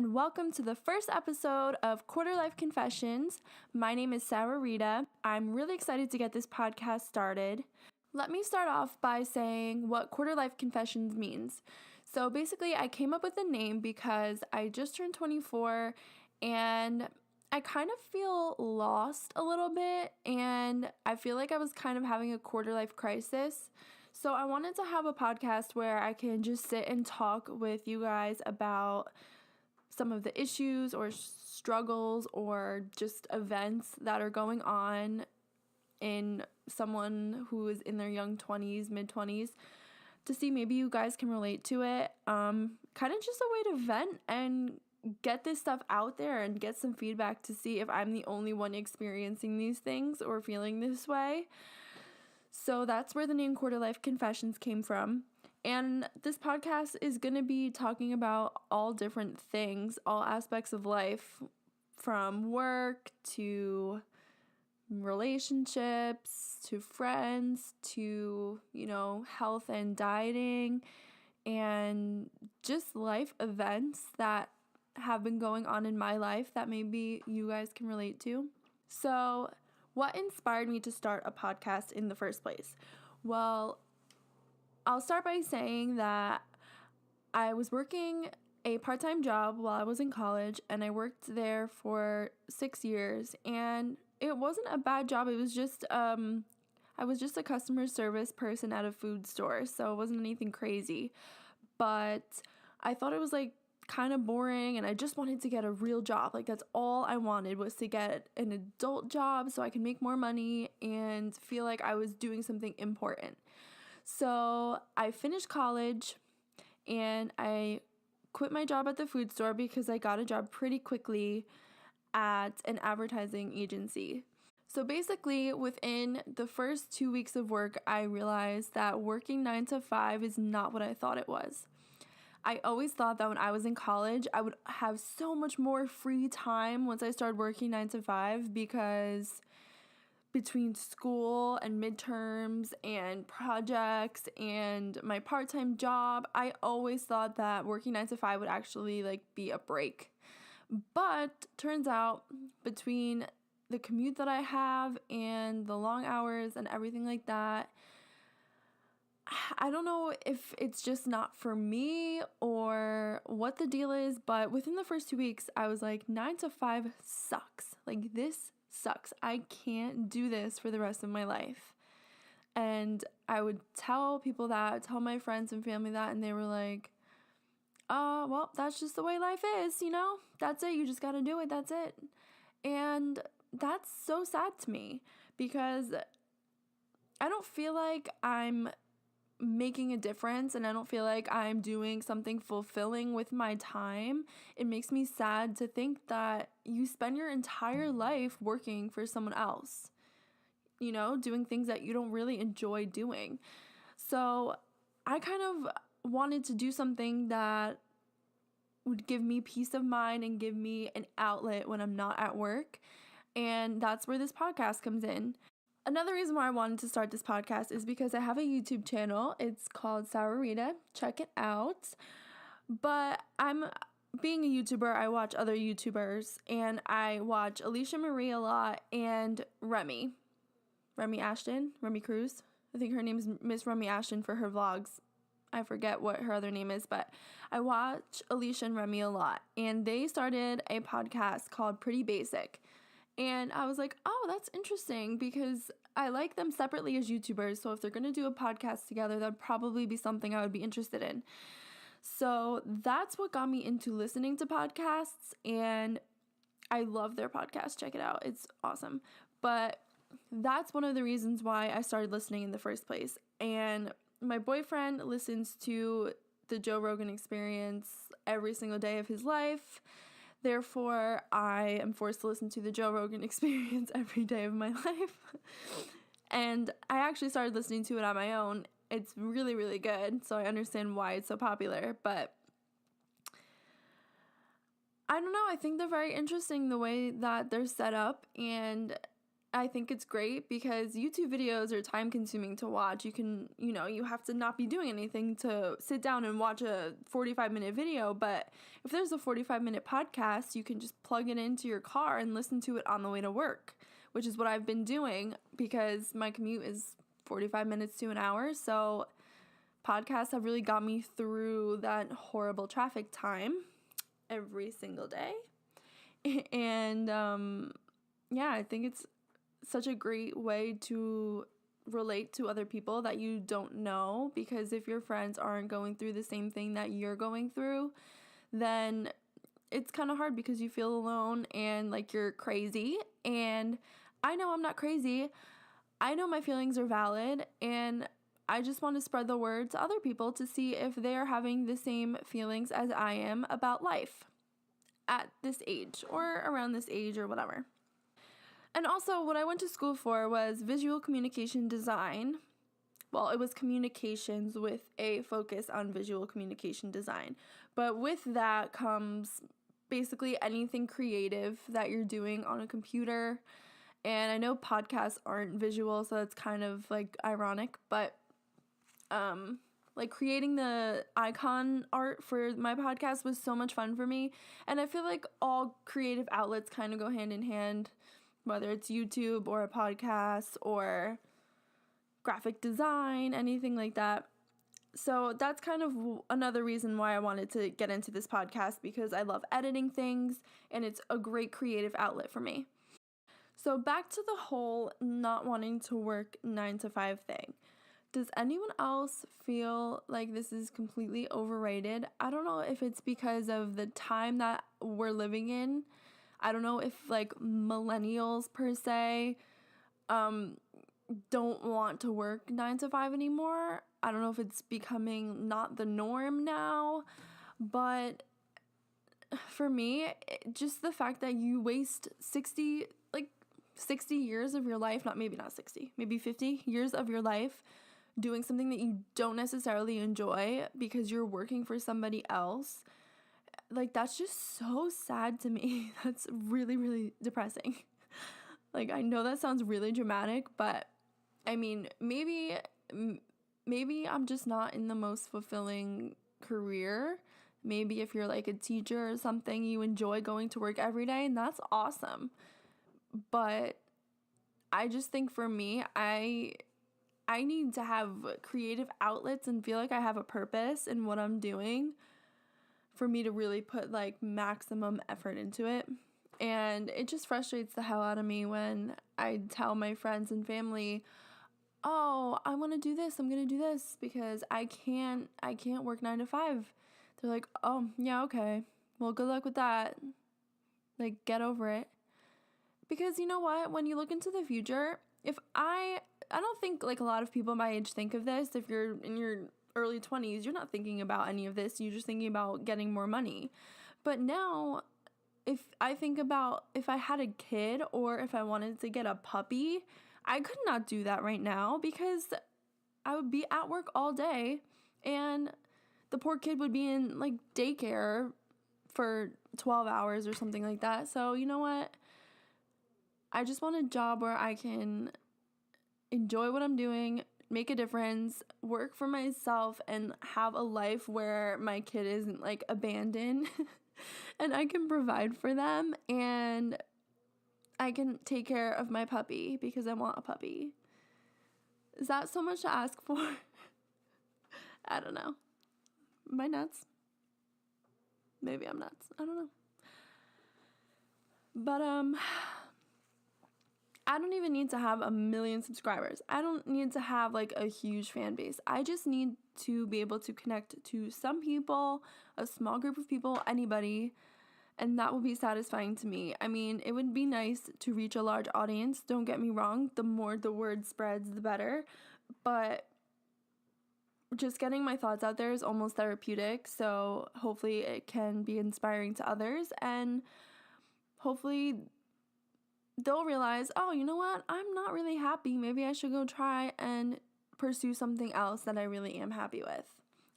and welcome to the first episode of Quarter Life Confessions. My name is Rita. I'm really excited to get this podcast started. Let me start off by saying what Quarter Life Confessions means. So basically, I came up with the name because I just turned 24 and I kind of feel lost a little bit, and I feel like I was kind of having a quarter life crisis. So I wanted to have a podcast where I can just sit and talk with you guys about some of the issues or struggles or just events that are going on in someone who is in their young 20s, mid 20s, to see maybe you guys can relate to it. Kind of just a way to vent and get this stuff out there and get some feedback to see if I'm the only one experiencing these things or feeling this way. So that's where the name Quarter Life Confessions came from. And this podcast is going to be talking about all different things, all aspects of life, from work to relationships to friends to, health and dieting and just life events that have been going on in my life that maybe you guys can relate to. So, what inspired me to start a podcast in the first place? Well, I'll start by saying that I was working a part-time job while I was in college, and I worked there for 6 years, and it wasn't a bad job. It was just I was just a customer service person at a food store, so it wasn't anything crazy. But I thought it was kind of boring, and I just wanted to get a real job. That's all I wanted, was to get an adult job so I could make more money and feel like I was doing something important. So I finished college and I quit my job at the food store because I got a job pretty quickly at an advertising agency. So basically, within the first 2 weeks of work, I realized that working 9 to 5 is not what I thought it was. I always thought that when I was in college, I would have so much more free time once I started working 9 to 5, because between school and midterms and projects and my part-time job, I always thought that working 9 to 5 would actually be a break. But turns out, between the commute that I have and the long hours and everything like that, I don't know if it's just not for me or what the deal is, but within the first 2 weeks, I was like, 9 to 5 sucks. This sucks. I can't do this for the rest of my life. And I would tell people that, tell my friends and family that, and they were like, well, that's just the way life is, That's it. You just got to do it. That's it. And that's so sad to me, because I don't feel like I'm making a difference, and I don't feel like I'm doing something fulfilling with my time. It makes me sad to think that you spend your entire life working for someone else, doing things that you don't really enjoy doing. So I kind of wanted to do something that would give me peace of mind and give me an outlet when I'm not at work. And that's where this podcast comes in. Another reason why I wanted to start this podcast is because I have a YouTube channel. It's called Rita. Check it out. But being a YouTuber, I watch other YouTubers, and I watch Alicia Marie a lot and Remy Cruz. I think her name is Miss Remy Ashton for her vlogs. I forget what her other name is, but I watch Alicia and Remy a lot, and they started a podcast called Pretty Basic. And I was like, oh, that's interesting, because I like them separately as YouTubers. So if they're going to do a podcast together, that'd probably be something I would be interested in. So that's what got me into listening to podcasts. And I love their podcast. Check it out. It's awesome. But that's one of the reasons why I started listening in the first place. And my boyfriend listens to the Joe Rogan Experience every single day of his life. Therefore, I am forced to listen to the Joe Rogan Experience every day of my life. And I actually started listening to it on my own. It's really, really good, so I understand why it's so popular. But I don't know, I think they're very interesting the way that they're set up. And I think it's great because YouTube videos are time consuming to watch. You can, you have to not be doing anything to sit down and watch a 45-minute video. But if there's a 45-minute podcast, you can just plug it into your car and listen to it on the way to work, which is what I've been doing because my commute is 45 minutes to an hour. So podcasts have really got me through that horrible traffic time every single day. And I think it's such a great way to relate to other people that you don't know, because if your friends aren't going through the same thing that you're going through, then it's kind of hard because you feel alone and like you're crazy. And I know I'm not crazy. I know my feelings are valid, and I just want to spread the word to other people to see if they're having the same feelings as I am about life at this age or around this age or whatever. And also, what I went to school for was visual communication design. Well, it was communications with a focus on visual communication design. But with that comes basically anything creative that you're doing on a computer. And I know podcasts aren't visual, so that's kind of like ironic. But like creating the icon art for my podcast was so much fun for me. And I feel like all creative outlets kind of go hand in hand, whether it's YouTube or a podcast or graphic design, anything like that. So that's kind of another reason why I wanted to get into this podcast, because I love editing things and it's a great creative outlet for me. So back to the whole not wanting to work 9 to 5 thing. Does anyone else feel like this is completely overrated? I don't know if it's because of the time that we're living in. I don't know if like millennials per se don't want to work 9 to 5 anymore. I don't know if it's becoming not the norm now, but for me, just the fact that you waste 60 years of your life, not 60, maybe 50 years of your life doing something that you don't necessarily enjoy because you're working for somebody else. Like, that's just so sad to me. That's really, really depressing. Like, I know that sounds really dramatic, but I mean, maybe I'm just not in the most fulfilling career. Maybe if you're like a teacher or something, you enjoy going to work every day, and that's awesome. But I just think for me, I need to have creative outlets and feel like I have a purpose in what I'm doing for me to really put like maximum effort into it. And it just frustrates the hell out of me when I tell my friends and family, oh, I want to do this, I'm going to do this because I can't work 9 to 5. They're like, oh, yeah, okay. Well, good luck with that. Like, get over it. Because you know what? When you look into the future, if I don't think like a lot of people my age think of this. If you're in your early 20s, you're not thinking about any of this. You're just thinking about getting more money. But now, if I think about if I had a kid or if I wanted to get a puppy, I could not do that right now because I would be at work all day and the poor kid would be in like daycare for 12 hours or something like that. So you know what? I just want a job where I can enjoy what I'm doing, make a difference, work for myself, and have a life where my kid isn't like abandoned and I can provide for them and I can take care of my puppy because I want a puppy. Is that so much to ask for? I don't know. Am I nuts? Maybe I'm nuts. I don't know. But I don't even need to have 1 million subscribers. I don't need to have like a huge fan base. I just need to be able to connect to some people, a small group of people, anybody, and that will be satisfying to me. I mean, it would be nice to reach a large audience. Don't get me wrong. The more the word spreads, the better. But just getting my thoughts out there is almost therapeutic. So hopefully it can be inspiring to others, and hopefully they'll realize, oh, you know what? I'm not really happy. Maybe I should go try and pursue something else that I really am happy with.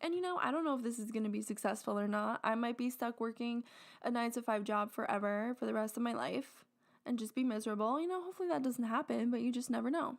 And, I don't know if this is going to be successful or not. I might be stuck working a 9 to 5 job forever for the rest of my life. and just be miserable. Hopefully that doesn't happen, but you just never know.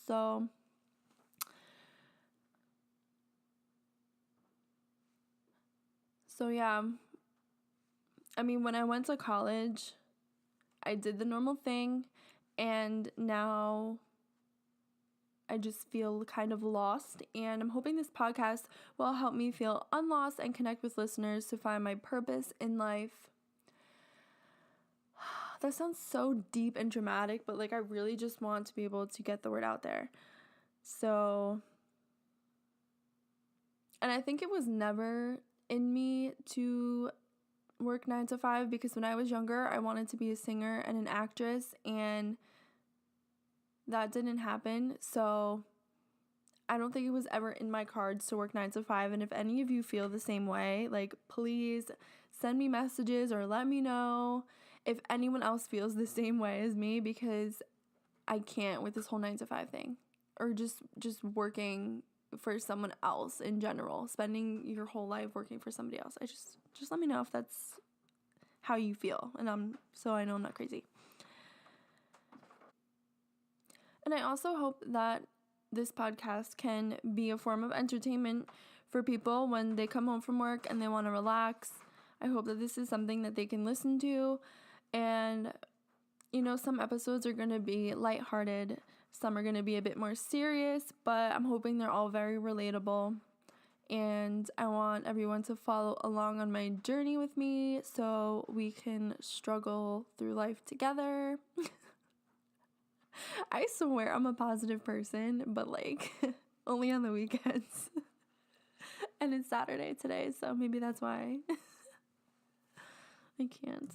So yeah, when I went to college, I did the normal thing, and now I just feel kind of lost, and I'm hoping this podcast will help me feel unlost and connect with listeners to find my purpose in life. That sounds so deep and dramatic, but I really just want to be able to get the word out there. So, and I think it was never in me to work 9 to 5, because when I was younger, I wanted to be a singer and an actress, and that didn't happen. So I don't think it was ever in my cards to work 9 to 5. And if any of you feel the same way, please send me messages or let me know if anyone else feels the same way as me, because I can't with this whole 9 to 5 thing, or just working for someone else in general, spending your whole life working for somebody else. I just let me know if that's how you feel, and so I know I'm not crazy. And I also hope that this podcast can be a form of entertainment for people when they come home from work and they want to relax. I hope that this is something that they can listen to. And, some episodes are going to be lighthearted. Some are going to be a bit more serious, but I'm hoping they're all very relatable. And I want everyone to follow along on my journey with me so we can struggle through life together. I swear I'm a positive person, but only on the weekends. And it's Saturday today, so maybe that's why. I can't.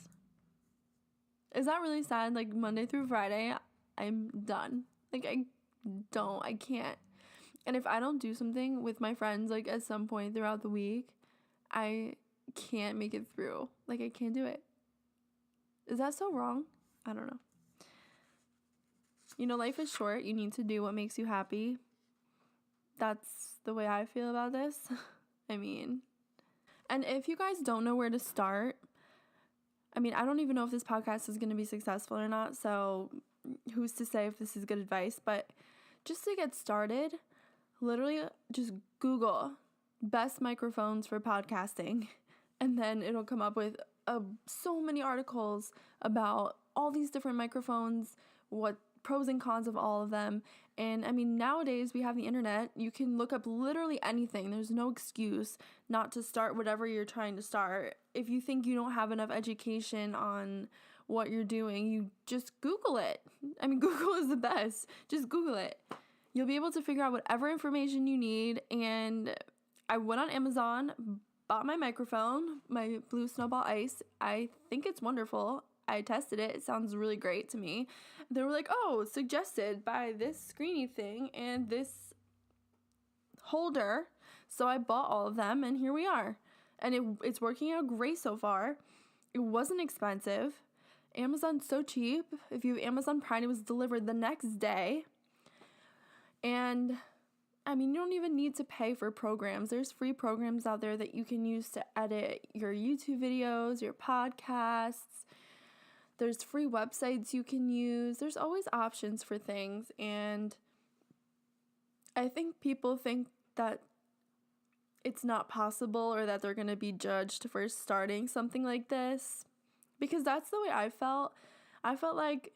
Is that really sad? Monday through Friday, I'm done. I can't. And if I don't do something with my friends, at some point throughout the week, I can't make it through. I can't do it. Is that so wrong? I don't know. Life is short. You need to do what makes you happy. That's the way I feel about this. And if you guys don't know where to start, I don't even know if this podcast is going to be successful or not, so who's to say if this is good advice, but just to get started, literally just Google best microphones for podcasting, and then it'll come up with so many articles about all these different microphones, what pros and cons of all of them. And nowadays we have the internet. You can look up literally anything. There's no excuse not to start whatever you're trying to start. If you think you don't have enough education on what you're doing, you just Google it. Google is the best. Just Google it. You'll be able to figure out whatever information you need. And I went on Amazon, bought my microphone, my Blue Snowball Ice. I think it's wonderful. I tested it. It sounds really great to me. They were like, oh, suggested by this screeny thing and this holder. So I bought all of them, and here we are. And it's working out great so far. It wasn't expensive. Amazon's so cheap. If you have Amazon Prime, it was delivered the next day. And you don't even need to pay for programs. There's free programs out there that you can use to edit your YouTube videos, your podcasts. There's free websites you can use. There's always options for things. And I think people think that it's not possible, or that they're going to be judged for starting something like this, because that's the way I felt. I felt like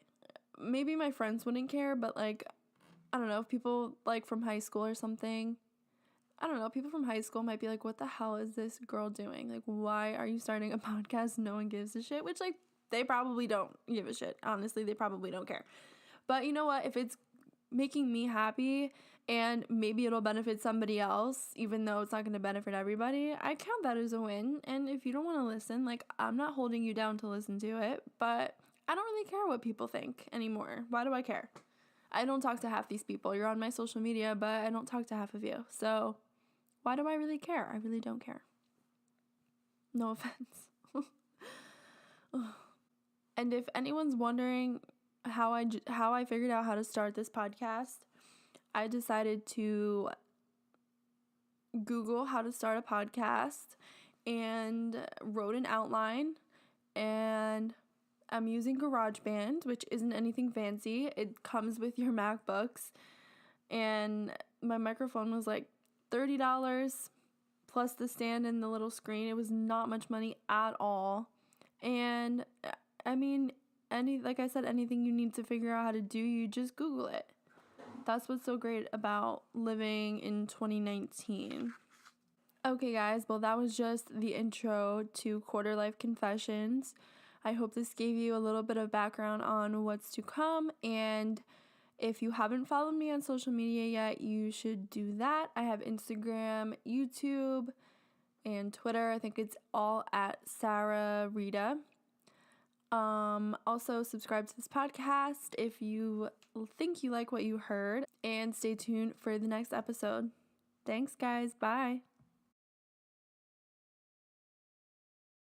maybe my friends wouldn't care, but I don't know, if people from high school or something, I don't know, people from high school might be like, what the hell is this girl doing? Why are you starting a podcast? No one gives a shit, which they probably don't give a shit. Honestly, they probably don't care. But you know what? If it's making me happy and maybe it'll benefit somebody else, even though it's not going to benefit everybody, I count that as a win. And if you don't want to listen, I'm not holding you down to listen to it, but I don't really care what people think anymore. Why do I care? I don't talk to half these people. You're on my social media, but I don't talk to half of you. So why do I really care? I really don't care. No offense. And if anyone's wondering how I figured out how to start this podcast, I decided to Google how to start a podcast and wrote an outline, and I'm using GarageBand, which isn't anything fancy. It comes with your MacBooks. And my microphone was like $30 plus the stand and the little screen. It was not much money at all. And I mean, like I said, anything you need to figure out how to do, you just Google it. That's what's so great about living in 2019. Okay, guys, well, that was just the intro to Quarter Life Confessions. I hope this gave you a little bit of background on what's to come, and if you haven't followed me on social media yet, you should do that. I have Instagram, YouTube, and Twitter. I think it's all at Sarah Rita. Also, subscribe to this podcast if you think you like what you heard, and stay tuned for the next episode. Thanks, guys. Bye.